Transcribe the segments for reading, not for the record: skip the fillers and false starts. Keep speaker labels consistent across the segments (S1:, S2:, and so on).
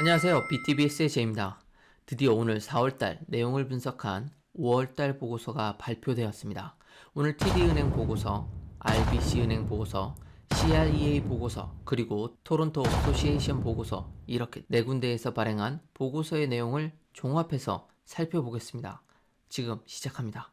S1: 안녕하세요. BTBS의 제입니다. 드디어 오늘 4월달 내용을 분석한 5월달 보고서가 발표되었습니다. 오늘 TD은행 보고서, RBC은행 보고서, CREA 보고서, 그리고 토론토 어소시에이션 보고서 이렇게 네 군데에서 발행한 보고서의 내용을 종합해서 살펴보겠습니다. 지금 시작합니다.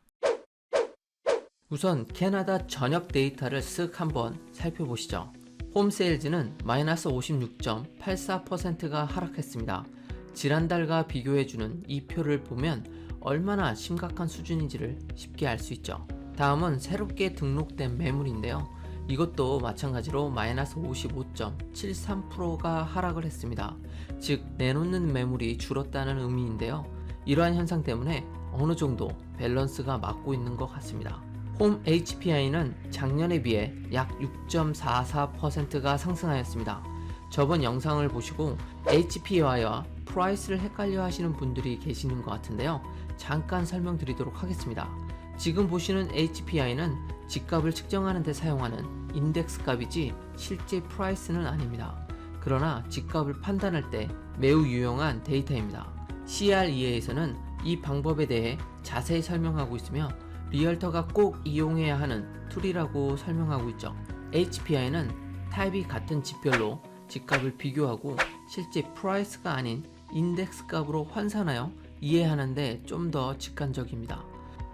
S1: 우선 캐나다 전역 데이터를 쓱 한번 살펴보시죠. 홈세일즈는 마이너스 56.84%가 하락했습니다. 지난달과 비교해주는 이 표를 보면 얼마나 심각한 수준인지를 쉽게 알 수 있죠. 다음은 새롭게 등록된 매물인데요. 이것도 마찬가지로 마이너스 55.73%가 하락을 했습니다. 즉 내놓는 매물이 줄었다는 의미인데요. 이러한 현상 때문에 어느 정도 밸런스가 맞고 있는 것 같습니다. 홈 HPI는 작년에 비해 약 6.44%가 상승하였습니다. 저번 영상을 보시고 HPI와 프라이스를 헷갈려 하시는 분들이 계시는 것 같은데요. 잠깐 설명드리도록 하겠습니다. 지금 보시는 HPI는 집값을 측정하는 데 사용하는 인덱스 값이지 실제 프라이스는 아닙니다. 그러나 집값을 판단할 때 매우 유용한 데이터입니다. CREA에서는 이 방법에 대해 자세히 설명하고 있으며 리얼터가 꼭 이용해야 하는 툴이라고 설명하고 있죠. HPI는 타입이 같은 집별로 집값을 비교하고 실제 프라이스가 아닌 인덱스 값으로 환산하여 이해하는데 좀 더 직관적입니다.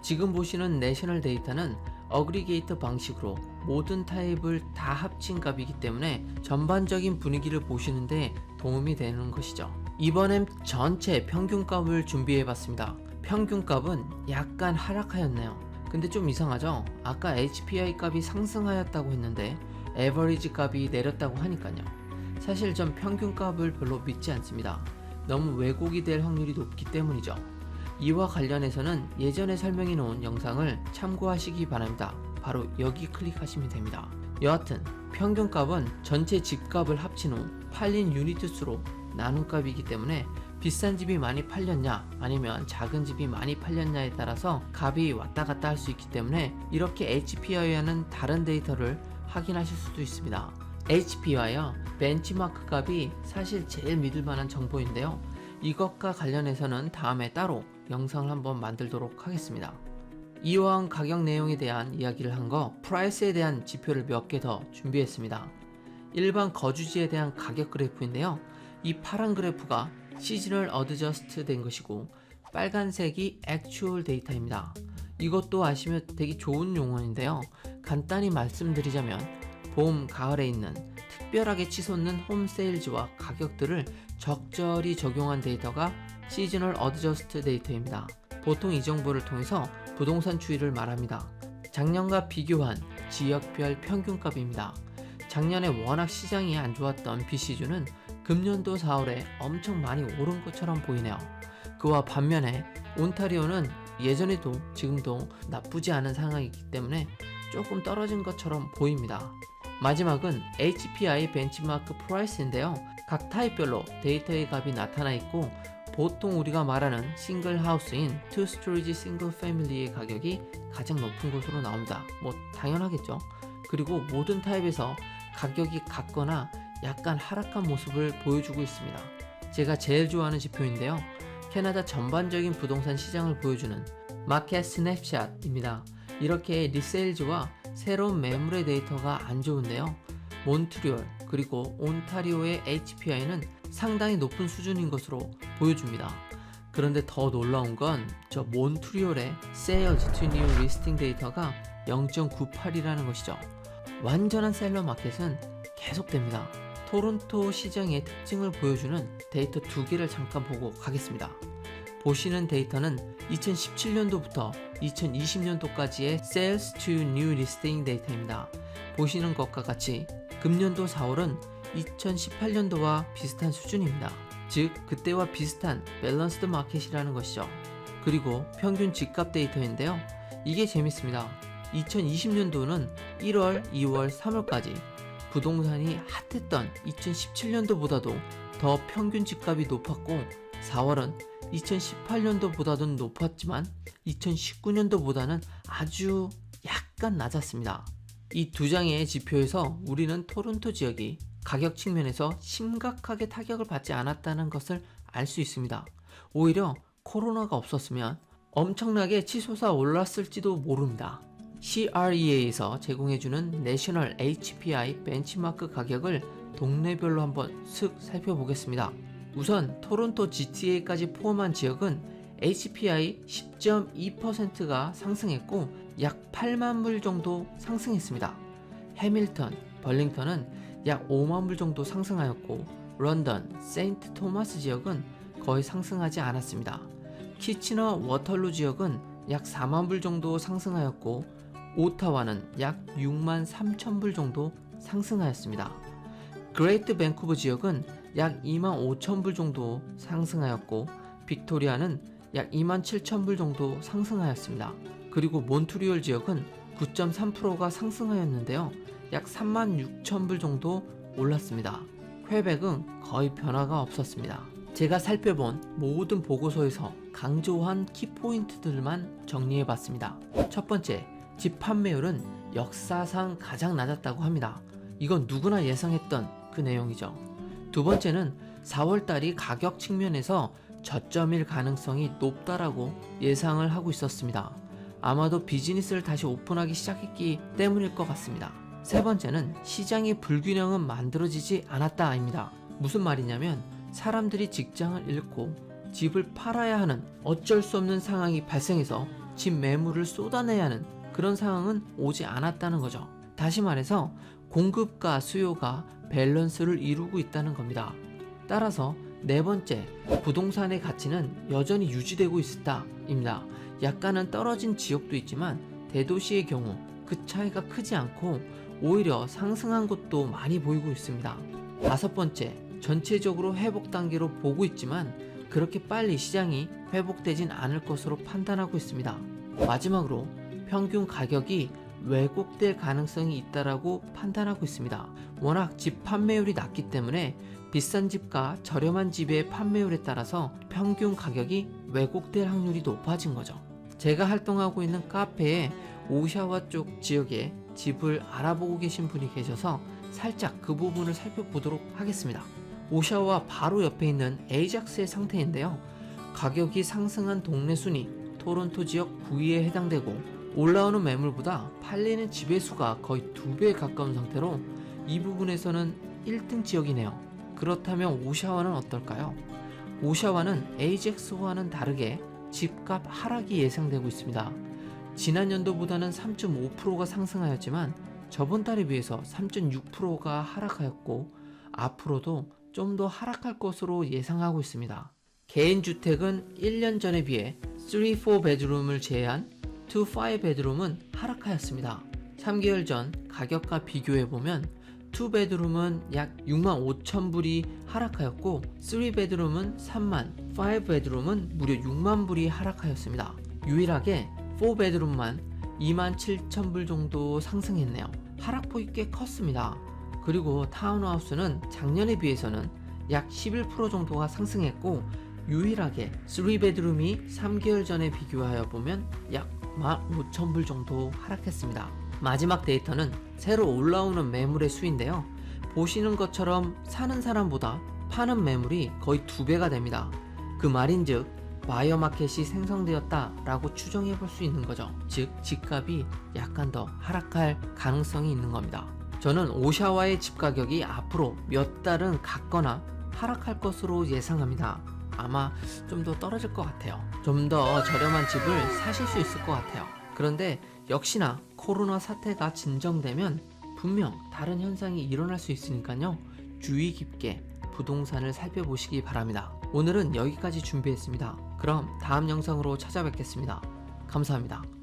S1: 지금 보시는 내셔널 데이터는 어그리게이터 방식으로 모든 타입을 다 합친 값이기 때문에 전반적인 분위기를 보시는데 도움이 되는 것이죠. 이번엔 전체 평균값을 준비해봤습니다. 평균값은 약간 하락하였네요. 근데 좀 이상하죠? 아까 HPI 값이 상승하였다고 했는데 에버리지 값이 내렸다고 하니까요. 사실 전 평균값을 별로 믿지 않습니다. 너무 왜곡이 될 확률이 높기 때문이죠. 이와 관련해서는 예전에 설명해 놓은 영상을 참고하시기 바랍니다. 바로 여기 클릭하시면 됩니다. 여하튼 평균값은 전체 집값을 합친 후 팔린 유니트 수로 나눈 값이기 때문에 비싼 집이 많이 팔렸냐 아니면 작은 집이 많이 팔렸냐에 따라서 값이 왔다 갔다 할 수 있기 때문에 이렇게 HPI와는 다른 데이터를 확인하실 수도 있습니다. HPI와 벤치마크 값이 사실 제일 믿을 만한 정보인데요. 이것과 관련해서는 다음에 따로 영상을 한번 만들도록 하겠습니다. 이러한 가격 내용에 대한 이야기를 한 거 프라이스에 대한 지표를 몇 개 더 준비했습니다. 일반 거주지에 대한 가격 그래프인데요. 이 파란 그래프가 시즈널 어드저스트 된 것이고 빨간색이 액추얼 데이터입니다. 이것도 아시면 되게 좋은 용어인데요. 간단히 말씀드리자면 봄, 가을에 있는 특별하게 치솟는 홈세일즈와 가격들을 적절히 적용한 데이터가 시즈널 어드저스트 데이터입니다. 보통 이 정보를 통해서 부동산 추이를 말합니다. 작년과 비교한 지역별 평균값입니다. 작년에 워낙 시장이 안 좋았던 BC주는 금년도 4월에 엄청 많이 오른 것처럼 보이네요. 그와 반면에 온타리오는 예전에도 지금도 나쁘지 않은 상황이기 때문에 조금 떨어진 것처럼 보입니다. 마지막은 HPI 벤치마크 프라이스인데요. 각 타입별로 데이터의 값이 나타나 있고 보통 우리가 말하는 싱글 하우스인 2스토리지 싱글 패밀리의 가격이 가장 높은 것으로 나옵니다. 뭐 당연하겠죠. 그리고 모든 타입에서 가격이 같거나 약간 하락한 모습을 보여주고 있습니다. 제가 제일 좋아하는 지표인데요. 캐나다 전반적인 부동산 시장을 보여주는 마켓 스냅샷입니다. 이렇게 리세일즈와 새로운 매물의 데이터가 안 좋은데요. 몬트리올 그리고 온타리오의 HPI는 상당히 높은 수준인 것으로 보여줍니다. 그런데 더 놀라운 건 저 몬트리올의 Sales to New Listing 데이터가 0.98이라는 것이죠. 완전한 셀러 마켓은 계속됩니다. 토론토 시장의 특징을 보여주는 데이터 두 개를 잠깐 보고 가겠습니다. 보시는 데이터는 2017년도부터 2020년도까지의 Sales to New Listing 데이터입니다. 보시는 것과 같이 금년도 4월은 2018년도와 비슷한 수준입니다. 즉 그때와 비슷한 밸런스드 마켓이라는 것이죠. 그리고 평균 집값 데이터인데요. 이게 재밌습니다. 2020년도는 1월, 2월, 3월까지 부동산이 핫했던 2017년도보다도 더 평균 집값이 높았고 4월은 2018년도보다는 높았지만 2019년도보다는 아주 약간 낮았습니다. 이 두 장의 지표에서 우리는 토론토 지역이 가격 측면에서 심각하게 타격을 받지 않았다는 것을 알 수 있습니다. 오히려 코로나가 없었으면 엄청나게 치솟아 올랐을지도 모릅니다. CREA에서 제공해주는 내셔널 HPI 벤치마크 가격을 동네별로 한번 슥 살펴보겠습니다. 우선 토론토 GTA까지 포함한 지역은 HPI 10.2%가 상승했고 약 8만 불 정도 상승했습니다. 해밀턴, 벌링턴은 약 5만 불 정도 상승하였고 런던, 세인트 토마스 지역은 거의 상승하지 않았습니다. 키치너 워털루 지역은 약 4만 불 정도 상승하였고 오타와는 약 6만 3천 불 정도 상승하였습니다. 그레이트 밴쿠버 지역은 약 2만 5천 불 정도 상승하였고 빅토리아는 약 2만 7천 불 정도 상승하였습니다. 그리고 몬트리올 지역은 9.3%가 상승하였는데요. 약 3만 6천 불 정도 올랐습니다. 퀘벡은 거의 변화가 없었습니다. 제가 살펴본 모든 보고서에서 강조한 키포인트들만 정리해봤습니다. 첫 번째, 집 판매율은 역사상 가장 낮았다고 합니다. 이건 누구나 예상했던 그 내용이죠. 두 번째는 4월달이 가격 측면에서 저점일 가능성이 높다라고 예상을 하고 있었습니다. 아마도 비즈니스를 다시 오픈하기 시작했기 때문일 것 같습니다. 세 번째는 시장의 불균형은 만들어지지 않았다입니다. 무슨 말이냐면 사람들이 직장을 잃고 집을 팔아야 하는 어쩔 수 없는 상황이 발생해서 집 매물을 쏟아내야 하는 그런 상황은 오지 않았다는 거죠. 다시 말해서 공급과 수요가 밸런스를 이루고 있다는 겁니다. 따라서 네 번째, 부동산의 가치는 여전히 유지되고 있다입니다. 약간은 떨어진 지역도 있지만 대도시의 경우 그 차이가 크지 않고 오히려 상승한 곳도 많이 보이고 있습니다. 다섯 번째, 전체적으로 회복 단계로 보고 있지만 그렇게 빨리 시장이 회복되진 않을 것으로 판단하고 있습니다. 마지막으로 평균 가격이 왜곡될 가능성이 있다라고 판단하고 있습니다. 워낙 집 판매율이 낮기 때문에 비싼 집과 저렴한 집의 판매율에 따라서 평균 가격이 왜곡될 확률이 높아진 거죠. 제가 활동하고 있는 카페에 오샤와 쪽 지역에 집을 알아보고 계신 분이 계셔서 살짝 그 부분을 살펴보도록 하겠습니다. 오샤와 바로 옆에 있는 에이작스의 상태인데요. 가격이 상승한 동네 순위 토론토 지역 9위에 해당되고 올라오는 매물보다 팔리는 집의 수가 거의 2배에 가까운 상태로 이 부분에서는 1등 지역이네요. 그렇다면 오샤와는 어떨까요? 오샤와는 에이젝스와는 다르게 집값 하락이 예상되고 있습니다. 지난 연도보다는 3.5%가 상승하였지만 저번 달에 비해서 3.6%가 하락하였고 앞으로도 좀 더 하락할 것으로 예상하고 있습니다. 개인주택은 1년 전에 비해 3, 4베드룸을 제외한 2, 5베드룸은 하락하였습니다. 3개월 전 가격과 비교해보면 2베드룸은 약 6만 5천 불이 하락하였고 3베드룸은 3만, 5베드룸은 무려 6만 불이 하락하였습니다. 유일하게 4베드룸만 2만 7천 불 정도 상승했네요. 하락폭이 꽤 컸습니다. 그리고 타운하우스는 작년에 비해서는 약 11% 정도가 상승했고 유일하게 3베드룸이 3개월 전에 비교하여 보면 약 15,000불 정도 하락했습니다. 마지막 데이터는 새로 올라오는 매물의 수인데요. 보시는 것처럼 사는 사람보다 파는 매물이 거의 2배가 됩니다. 그 말인즉 바이어 마켓이 생성되었다라고 추정해 볼 수 있는 거죠. 즉 집값이 약간 더 하락할 가능성이 있는 겁니다. 저는 오샤와의 집 가격이 앞으로 몇 달은 같거나 하락할 것으로 예상합니다. 아마 좀 더 떨어질 것 같아요. 좀 더 저렴한 집을 사실 수 있을 것 같아요. 그런데 역시나 코로나 사태가 진정되면 분명 다른 현상이 일어날 수 있으니까요. 주의 깊게 부동산을 살펴보시기 바랍니다. 오늘은 여기까지 준비했습니다. 그럼 다음 영상으로 찾아뵙겠습니다. 감사합니다.